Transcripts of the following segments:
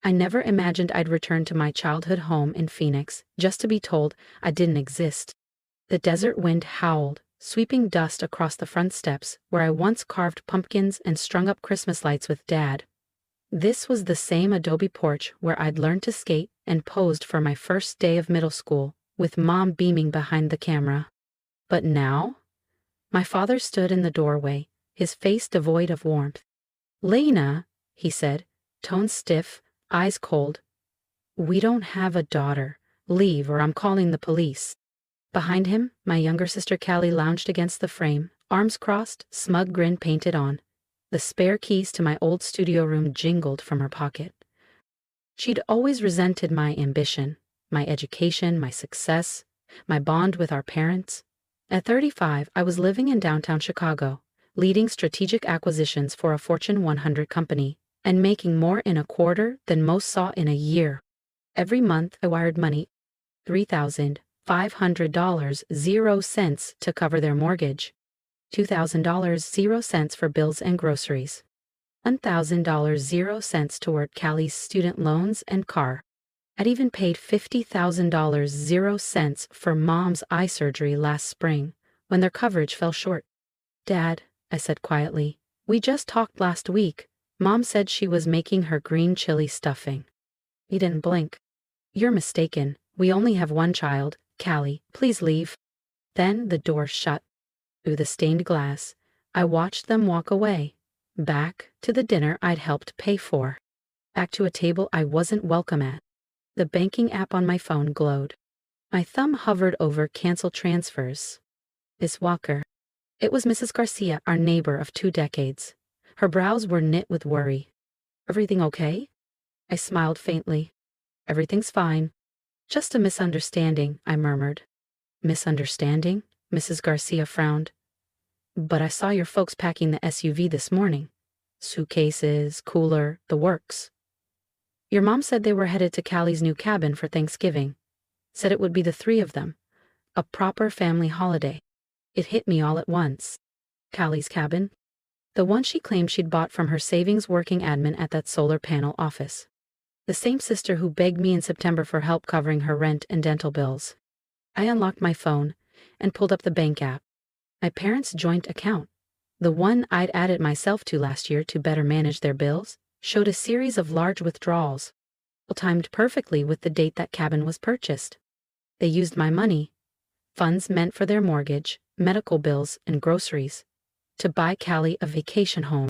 I never imagined I'd return to my childhood home in Phoenix, just to be told I didn't exist. The desert wind howled, sweeping dust across the front steps where I once carved pumpkins and strung up Christmas lights with Dad. This was the same adobe porch where I'd learned to skate and posed for my first day of middle school, with Mom beaming behind the camera. But now? My father stood in the doorway, his face devoid of warmth. "Lena," he said, tone stiff, eyes cold. "We don't have a daughter. Leave or I'm calling the police." Behind him, my younger sister Callie lounged against the frame, arms crossed, smug grin painted on. The spare keys to my old studio room jingled from her pocket. She'd always resented my ambition, my education, my success, my bond with our parents. At 35, I was living in downtown Chicago, leading strategic acquisitions for a Fortune 100 company, and making more in a quarter than most saw in a year. Every month, I wired money, $3,500, 0 cents to cover their mortgage, $2,000, 0 cents for bills and groceries, $1,000, 0 cents toward Callie's student loans and car. I'd even paid $50,000, 0 cents for Mom's eye surgery last spring, when their coverage fell short. "Dad," I said quietly, "we just talked last week. Mom said she was making her green chili stuffing." He didn't blink. "You're mistaken. We only have one child. Callie, please leave." Then the door shut. Through the stained glass, I watched them walk away, back to the dinner I'd helped pay for, back to a table I wasn't welcome at. The banking app on my phone glowed. My thumb hovered over cancel transfers. Miss Walker. It was Mrs. Garcia, our neighbor of 2 decades. Her brows were knit with worry. "Everything okay?" I smiled faintly. "Everything's fine. Just a misunderstanding," I murmured. "Misunderstanding?" Mrs. Garcia frowned. "But I saw your folks packing the SUV this morning. Suitcases, cooler, the works." "Your mom said they were headed to Callie's new cabin for Thanksgiving. Said it would be the 3 of them. A proper family holiday." It hit me all at once. Callie's cabin? The one she claimed she'd bought from her savings working admin at that solar panel office. The same sister who begged me in September for help covering her rent and dental bills. I unlocked my phone and pulled up the bank app. My parents' joint account, the one I'd added myself to last year to better manage their bills, showed a series of large withdrawals, timed perfectly with the date that cabin was purchased. They used my money, funds meant for their mortgage, medical bills, and groceries, to buy Callie a vacation home.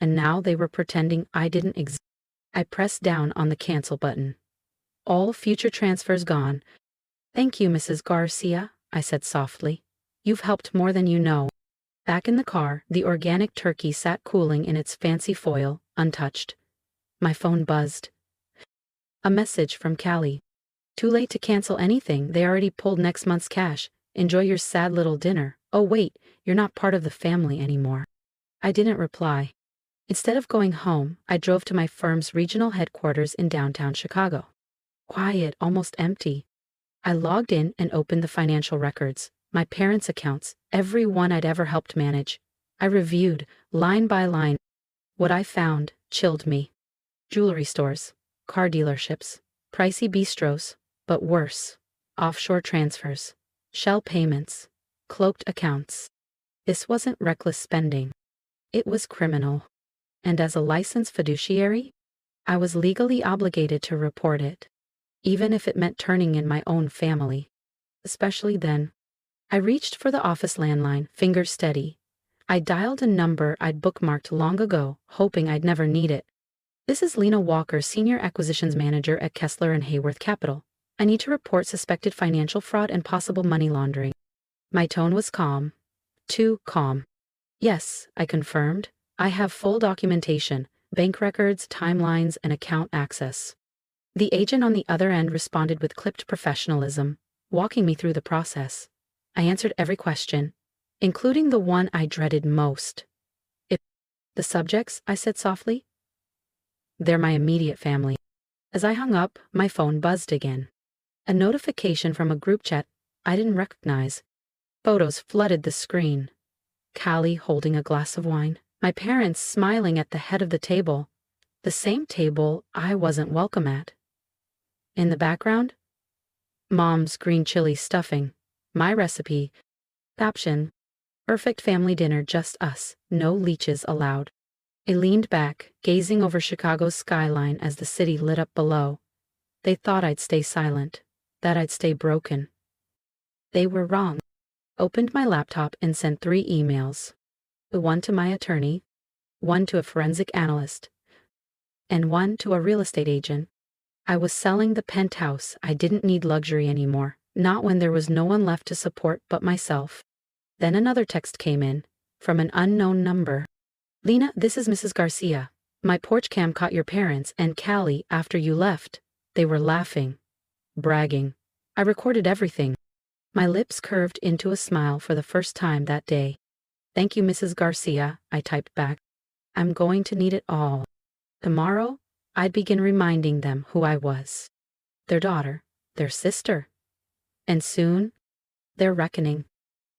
And now they were pretending I didn't exist. I pressed down on the cancel button. "All future transfers gone." "Thank you, Mrs. Garcia," I said softly. "You've helped more than you know." Back in the car, the organic turkey sat cooling in its fancy foil, untouched. My phone buzzed. A message from Callie. "Too late to cancel anything. They already pulled next month's cash. Enjoy your sad little dinner. Oh wait, you're not part of the family anymore." I didn't reply. Instead of going home, I drove to my firm's regional headquarters in downtown Chicago. Quiet, almost empty. I logged in and opened the financial records, my parents' accounts, every one I'd ever helped manage. I reviewed, line by line. What I found chilled me. Jewelry stores, car dealerships, pricey bistros, but worse, offshore transfers, shell payments, cloaked accounts. This wasn't reckless spending. It was criminal. And as a licensed fiduciary, I was legally obligated to report it, even if it meant turning in my own family. Especially then. I reached for the office landline, fingers steady. I dialed a number I'd bookmarked long ago, hoping I'd never need it. "This is Lena Walker, Senior Acquisitions Manager at Kessler and Hayworth Capital. I need to report suspected financial fraud and possible money laundering." My tone was calm. Too calm. "Yes," I confirmed. "I have full documentation, bank records, timelines, and account access." The agent on the other end responded with clipped professionalism, walking me through the process. I answered every question, including the one I dreaded most. "If the subjects," I said softly. "They're my immediate family." As I hung up, my phone buzzed again. A notification from a group chat I didn't recognize. Photos flooded the screen. Callie holding a glass of wine. My parents smiling at the head of the table. The same table I wasn't welcome at. In the background, Mom's green chili stuffing. My recipe. Caption: perfect family dinner, just us, no leeches allowed. I leaned back, gazing over Chicago's skyline as the city lit up below. They thought I'd stay silent, that I'd stay broken. They were wrong. Opened my laptop and sent 3 emails. One to my attorney, one to a forensic analyst, and one to a real estate agent. I was selling the penthouse. I didn't need luxury anymore, not when there was no one left to support but myself. Then another text came in, from an unknown number. Lena, this is Mrs. Garcia. My porch cam caught your parents and Callie after you left. They were laughing, bragging. I recorded everything. My lips curved into a smile for the first time that day. Thank you, Mrs. Garcia, I typed back. I'm going to need it all. Tomorrow, I'd begin reminding them who I was. Their daughter, their sister. And soon, their reckoning.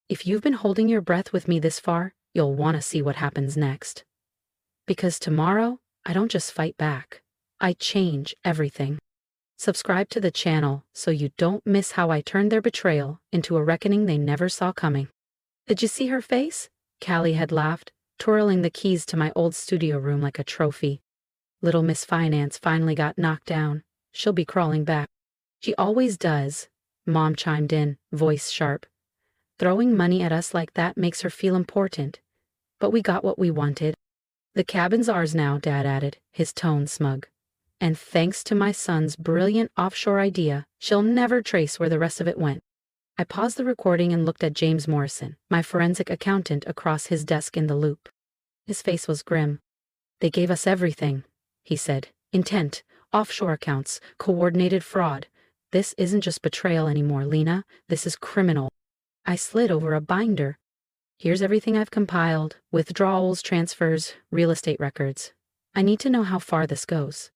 If you've been holding your breath with me this far, you'll want to see what happens next. Because tomorrow, I don't just fight back. I change everything. Subscribe to the channel so you don't miss how I turned their betrayal into a reckoning they never saw coming. Did you see her face? Callie had laughed, twirling the keys to my old studio room like a trophy. Little Miss Finance finally got knocked down. She'll be crawling back. She always does, Mom chimed in, voice sharp. Throwing money at us like that makes her feel important. But we got what we wanted. The cabin's ours now, Dad added, his tone smug. And thanks to my son's brilliant offshore idea, she'll never trace where the rest of it went. I paused the recording and looked at James Morrison, my forensic accountant, across his desk in the loop. His face was grim. They gave us everything, he said. Intent, offshore accounts, coordinated fraud. This isn't just betrayal anymore, Lena. This is criminal. I slid over a binder. Here's everything I've compiled: withdrawals, transfers, real estate records. I need to know how far this goes.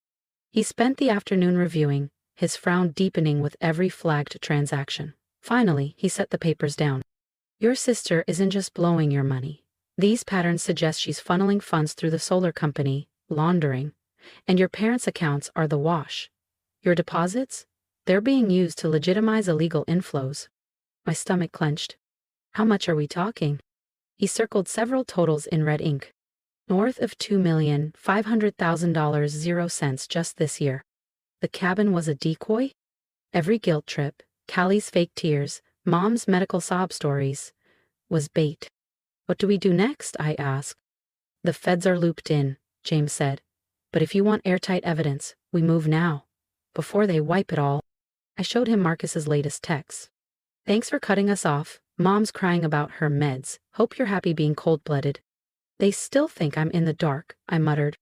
He spent the afternoon reviewing, his frown deepening with every flagged transaction. Finally, he set the papers down. Your sister isn't just blowing your money. These patterns suggest she's funneling funds through the solar company, laundering. And your parents' accounts are the wash. Your deposits? They're being used to legitimize illegal inflows. My stomach clenched. How much are we talking? He circled several totals in red ink. North of $2,500,000 0 cents just this year. The cabin was a decoy? Every guilt trip, Callie's fake tears, Mom's medical sob stories, was bait. What do we do next? I asked. The feds are looped in, James said. But if you want airtight evidence, we move now. Before they wipe it all. I showed him Marcus's latest text. Thanks for cutting us off. Mom's crying about her meds. Hope you're happy being cold-blooded. They still think I'm in the dark, I muttered.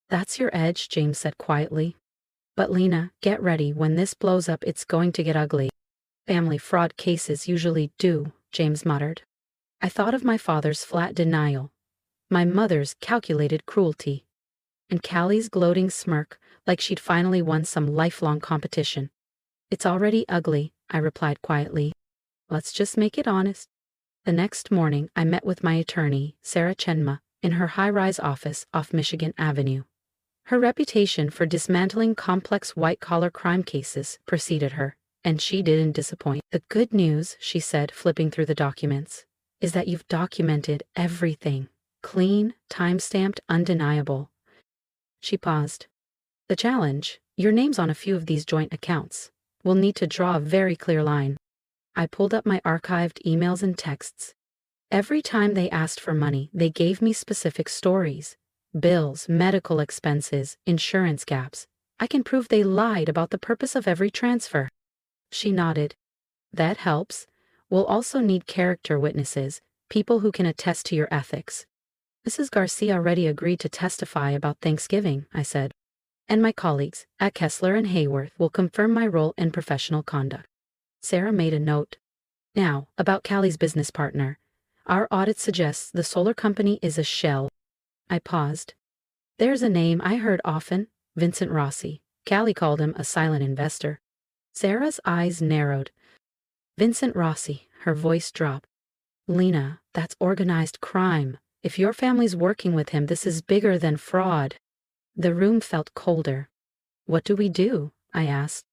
That's your edge, James said quietly. But Lena, get ready. When this blows up, it's going to get ugly. Family fraud cases usually do, James muttered. I thought of my father's flat denial, my mother's calculated cruelty, and Callie's gloating smirk like she'd finally won some lifelong competition. It's already ugly, I replied quietly. Let's just make it honest. The next morning, I met with my attorney, Sarah Chenma, in her high-rise office off Michigan Avenue. Her reputation for dismantling complex white-collar crime cases preceded her, and she didn't disappoint. The good news, she said, flipping through the documents, is that you've documented everything. Clean, time-stamped, undeniable. She paused. The challenge: your name's on a few of these joint accounts. We'll need to draw a very clear line. I pulled up my archived emails and texts. Every time they asked for money, they gave me specific stories. Bills, medical expenses, insurance gaps. I can prove they lied about the purpose of every transfer. She nodded. That helps. We'll also need character witnesses, people who can attest to your ethics. Mrs. Garcia already agreed to testify about Thanksgiving, I said. And my colleagues at Kessler and Hayworth will confirm my role and professional conduct. Sarah made a note. Now, about Callie's business partner. Our audit suggests the solar company is a shell. I paused. There's a name I heard often, Vincent Rossi. Callie called him a silent investor. Sarah's eyes narrowed. Vincent Rossi, her voice dropped. Lena, that's organized crime. If your family's working with him, this is bigger than fraud. The room felt colder. What do we do? I asked.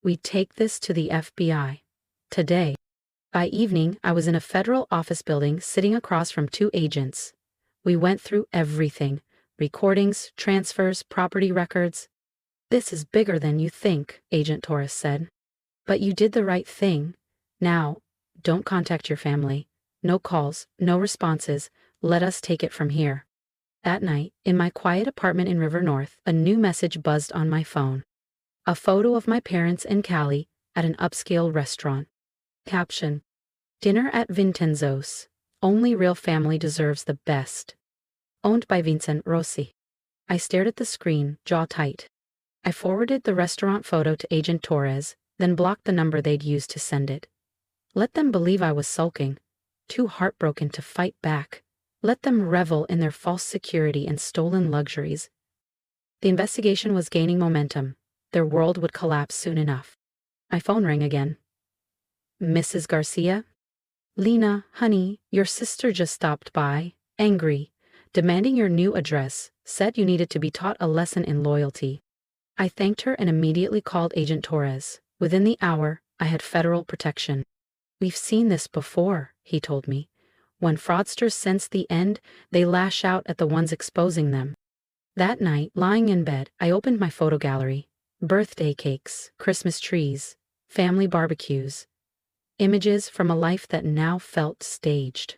We take this to the FBI. Today. By evening, I was in a federal office building sitting across from two agents. We went through everything: recordings, transfers, property records. This is bigger than you think, Agent Torres said. But you did the right thing. Now, don't contact your family. No calls, no responses. Let us take it from here. That night, in my quiet apartment in River North, a new message buzzed on my phone. A photo of my parents and Callie at an upscale restaurant. Caption: Dinner at Vincenzo's. Only real family deserves the best. Owned by Vincent Rossi. I stared at the screen, jaw tight. I forwarded the restaurant photo to Agent Torres, then blocked the number they'd used to send it. Let them believe I was sulking, too heartbroken to fight back. Let them revel in their false security and stolen luxuries. The investigation was gaining momentum. Their world would collapse soon enough. My phone rang again. Mrs. Garcia? Lena, honey, your sister just stopped by, angry, demanding your new address, said you needed to be taught a lesson in loyalty. I thanked her and immediately called Agent Torres. Within the hour, I had federal protection. We've seen this before, he told me. When fraudsters sense the end, they lash out at the ones exposing them. That night, lying in bed, I opened my photo gallery. Birthday cakes, Christmas trees, family barbecues. Images from a life that now felt staged.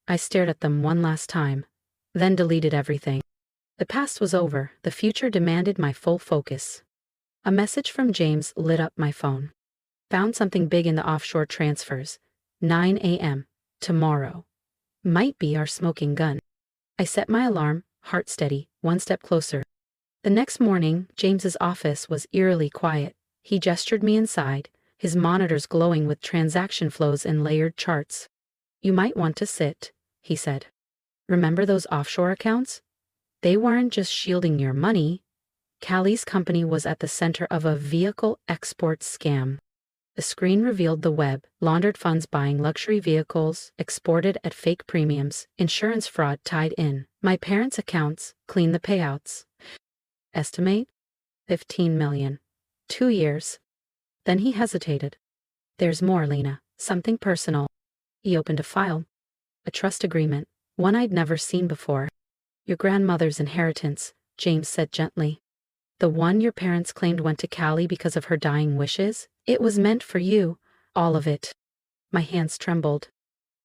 I stared at them one last time, then deleted everything. The past was over, the future demanded my full focus. A message from James lit up my phone. Found something big in the offshore transfers. 9 a.m. tomorrow. Might be our smoking gun. I set my alarm, heart steady, one step closer. The next morning, James's office was eerily quiet. He gestured me inside, his monitors glowing with transaction flows and layered charts. You might want to sit, he said. Remember those offshore accounts? They weren't just shielding your money. Callie's company was at the center of a vehicle export scam. The screen revealed the web: laundered funds buying luxury vehicles, exported at fake premiums, insurance fraud tied in. My parents' accounts, clean the payouts. Estimate? 15 million. 2 years. Then he hesitated. There's more, Lena. Something personal. He opened a file. A trust agreement, one I'd never seen before. Your grandmother's inheritance, James said gently. The one your parents claimed went to Callie because of her dying wishes? It was meant for you, all of it. My hands trembled.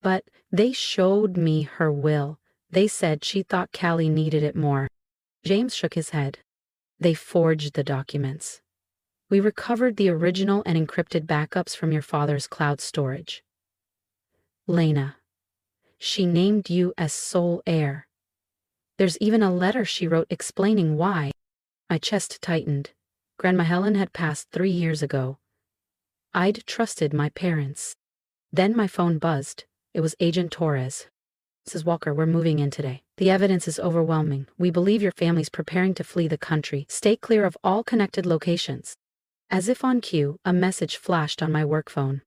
But they showed me her will. They said she thought Callie needed it more. James shook his head. They forged the documents. We recovered the original and encrypted backups from your father's cloud storage. Lena. She named you as sole heir. There's even a letter she wrote explaining why. My chest tightened. Grandma Helen had passed 3 years ago. I'd trusted my parents. Then my phone buzzed. It was Agent Torres. Mrs. Walker, we're moving in today. The evidence is overwhelming. We believe your family's preparing to flee the country. Stay clear of all connected locations. As if on cue, a message flashed on my work phone.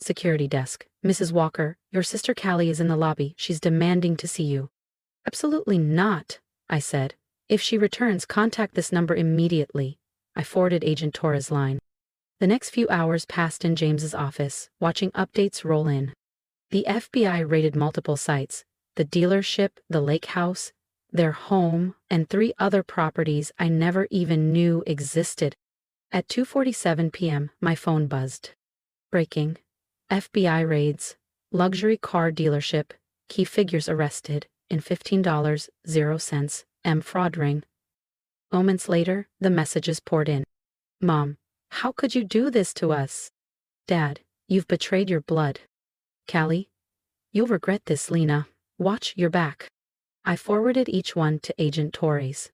Security desk. Mrs. Walker, your sister Callie is in the lobby. She's demanding to see you. Absolutely not, I said. If she returns, contact this number immediately. I forwarded Agent Torres' line. The next few hours passed in James's office, watching updates roll in. The FBI raided multiple sites: the dealership, the lake house, their home, and 3 other properties I never even knew existed. At 2:47 p.m., my phone buzzed. Breaking. FBI raids. Luxury car dealership. Key figures arrested. In $15.00 fraud ring. Moments later, the messages poured in. Mom, how could you do this to us? Dad, you've betrayed your blood. Callie, you'll regret this, Lena. Watch your back. I forwarded each one to Agent Torres.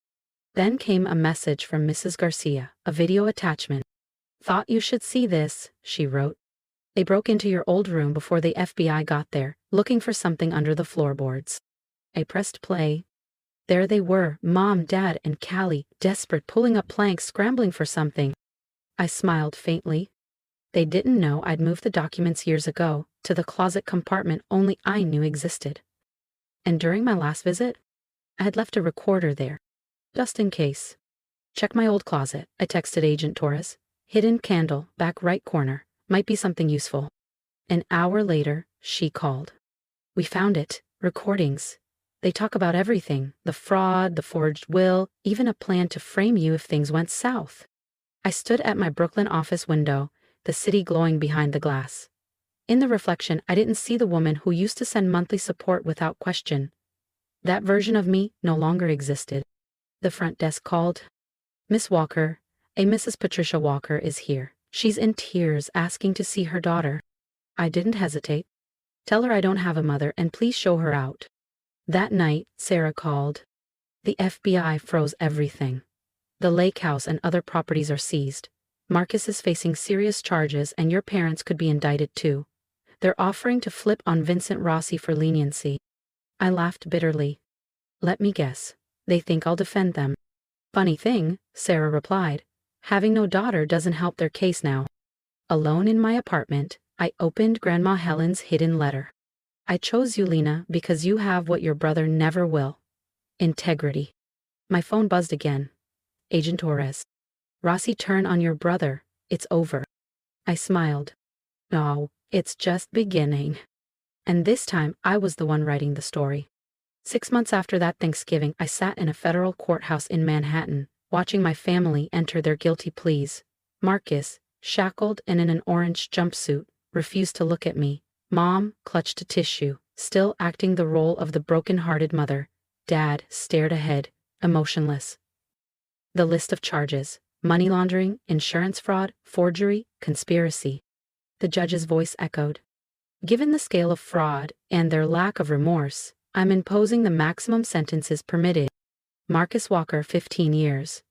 Then came a message from Mrs. Garcia, a video attachment. Thought you should see this, she wrote. They broke into your old room before the FBI got there, looking for something under the floorboards. I pressed play. There they were, Mom, Dad, and Callie, desperate, pulling up planks, scrambling for something. I smiled faintly. They didn't know I'd moved the documents years ago, to the closet compartment only I knew existed. And during my last visit, I had left a recorder there. Just in case. Check my old closet, I texted Agent Torres. Hidden candle, back right corner. Might be something useful. An hour later, she called. We found it. Recordings. They talk about everything. The fraud, the forged will, even a plan to frame you if things went south. I stood at my Brooklyn office window, the city glowing behind the glass. In the reflection, I didn't see the woman who used to send monthly support without question. That version of me no longer existed. The front desk called. Miss Walker, a Mrs. Patricia Walker is here. She's in tears asking to see her daughter. I didn't hesitate. Tell her I don't have a mother and please show her out. That night, Sarah called. The FBI froze everything. The lake house and other properties are seized. Marcus is facing serious charges and your parents could be indicted too. They're offering to flip on Vincent Rossi for leniency. I laughed bitterly. Let me guess. They think I'll defend them. Funny thing, Sarah replied. Having no daughter doesn't help their case now. Alone in my apartment, I opened Grandma Helen's hidden letter. I chose you, Lena, because you have what your brother never will. Integrity. My phone buzzed again. Agent Torres. Rossi, turn on your brother. It's over. I smiled. No, it's just beginning. And this time, I was the one writing the story. 6 months after that Thanksgiving, I sat in a federal courthouse in Manhattan, watching my family enter their guilty pleas. Marcus, shackled and in an orange jumpsuit, refused to look at me. Mom clutched a tissue, still acting the role of the broken-hearted mother. Dad stared ahead, emotionless. The list of charges: money laundering, insurance fraud, forgery, conspiracy. The judge's voice echoed. Given the scale of fraud and their lack of remorse, I'm imposing the maximum sentences permitted. Marcus Walker, 15 years.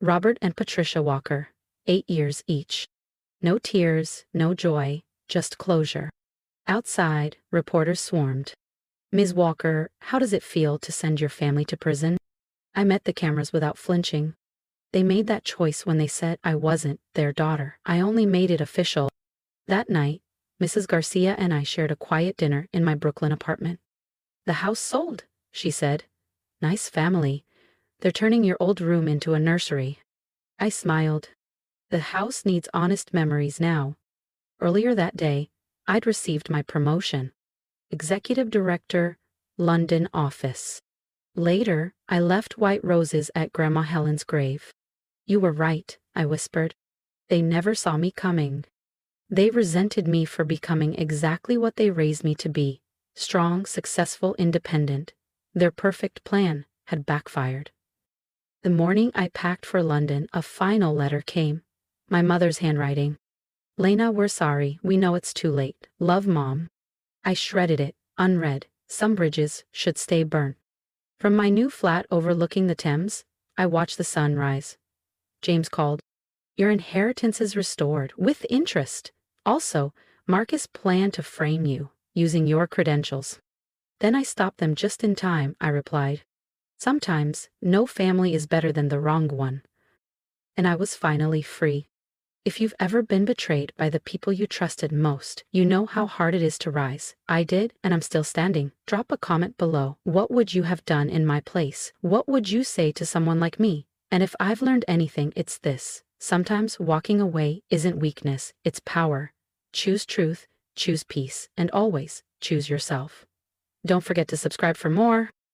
Robert and Patricia Walker, 8 years each. No tears, no joy, just closure. Outside, reporters swarmed. Ms. Walker, how does it feel to send your family to prison? I met the cameras without flinching. They made that choice when they said I wasn't their daughter. I only made it official. That night, Mrs. Garcia and I shared a quiet dinner in my Brooklyn apartment. The house sold, she said. Nice family. They're turning your old room into a nursery. I smiled. The house needs honest memories now. Earlier that day, I'd received my promotion. Executive Director, London office. Later, I left white roses at Grandma Helen's grave. You were right, I whispered. They never saw me coming. They resented me for becoming exactly what they raised me to be: strong, successful, independent. Their perfect plan had backfired. The morning I packed for London, a final letter came. My mother's handwriting. Lena, we're sorry, we know it's too late. Love, Mom. I shredded it, unread. Some bridges should stay burnt. From my new flat overlooking the Thames, I watched the sun rise. James called. Your inheritance is restored, with interest. Also, Marcus planned to frame you, using your credentials. Then I stopped them just in time, I replied. Sometimes, no family is better than the wrong one. And I was finally free. If you've ever been betrayed by the people you trusted most, you know how hard it is to rise. I did, and I'm still standing. Drop a comment below. What would you have done in my place? What would you say to someone like me? And if I've learned anything, it's this. Sometimes walking away isn't weakness, it's power. Choose truth, choose peace, and always choose yourself. Don't forget to subscribe for more.